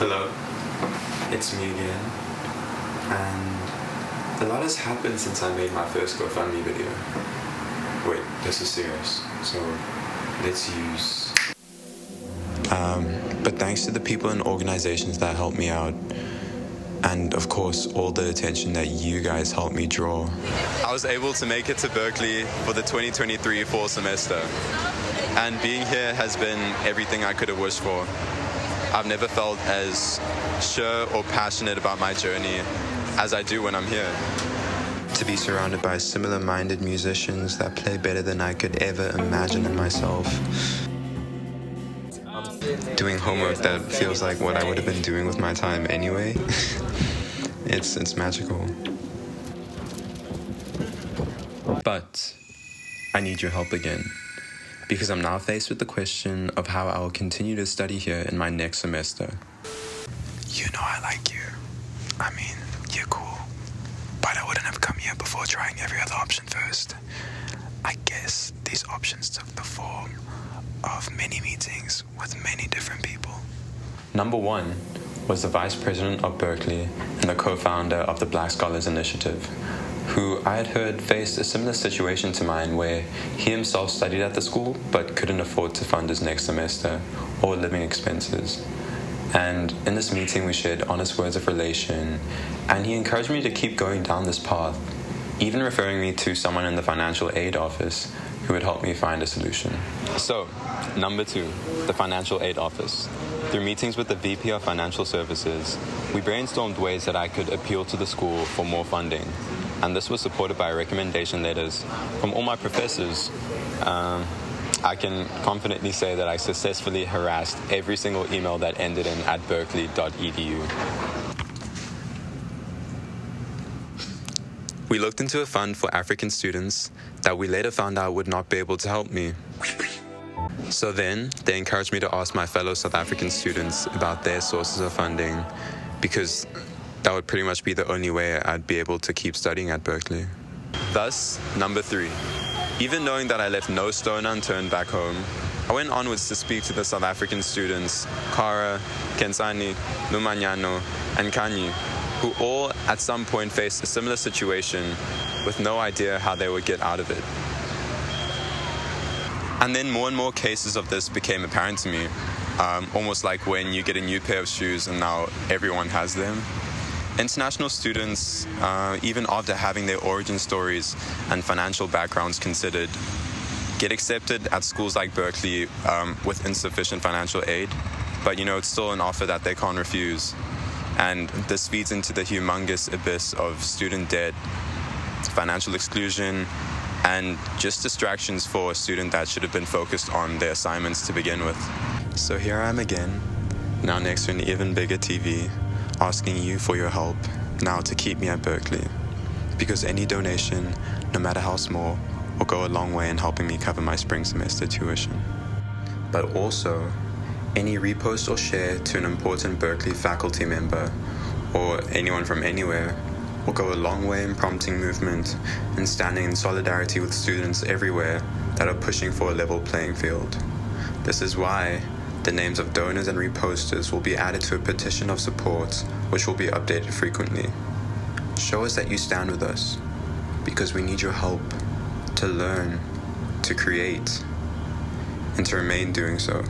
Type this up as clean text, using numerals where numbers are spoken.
Hello, it's me again, and a lot has happened since I made my first GoFundMe video. Wait, this is serious, so let's use... But thanks to the people and organizations that helped me out, and of course all the attention that you guys helped me draw, I was able to make it to Berkeley for the 2023 fall semester. And being here has been everything I could have wished for. I've never felt as sure or passionate about my journey as I do when I'm here. To be surrounded by similar-minded musicians that play better than I could ever imagine in myself. Doing homework that feels like what I would have been doing with my time anyway. It's magical. But I need your help again, because I'm now faced with the question of how I will continue to study here in my next semester. You know I like you. I mean, you're cool. But I wouldn't have come here before trying every other option first. I guess these options took the form of many meetings with many different people. Number one was the Vice President of Berkeley and the co-founder of the Black Scholars Initiative, who I had heard faced a similar situation to mine where he himself studied at the school but couldn't afford to fund his next semester or living expenses. And in this meeting we shared honest words of relation, and he encouraged me to keep going down this path, even referring me to someone in the financial aid office who would help me find a solution. So, number two, the financial aid office. Through meetings with the VP of Financial Services, we brainstormed ways that I could appeal to the school for more funding. And this was supported by recommendation letters from all my professors. I can confidently say that I successfully harassed every single email that ended in @berkeley.edu. We looked into a fund for African students that we later found out would not be able to help me. So then, they encouraged me to ask my fellow South African students about their sources of funding, because that would pretty much be the only way I'd be able to keep studying at Berkeley. Thus, number three. Even knowing that I left no stone unturned back home, I went onwards to speak to the South African students, Kara, Kensani, Lumanyano, and Kanyi, who all at some point faced a similar situation with no idea how they would get out of it. And then more and more cases of this became apparent to me, almost like when you get a new pair of shoes and now everyone has them. International students, even after having their origin stories and financial backgrounds considered, get accepted at schools like Berkeley with insufficient financial aid, but it's still an offer that they can't refuse. And this feeds into the humongous abyss of student debt, financial exclusion, and just distractions for a student that should have been focused on their assignments to begin with. So here I am again, now next to an even bigger TV, asking you for your help now to keep me at Berkeley, because any donation, no matter how small, will go a long way in helping me cover my spring semester tuition. But also, any repost or share to an important Berkeley faculty member or anyone from anywhere will go a long way in prompting movement and standing in solidarity with students everywhere that are pushing for a level playing field. This is why the names of donors and reposters will be added to a petition of support, which will be updated frequently. Show us that you stand with us, because we need your help to learn, to create, and to remain doing so.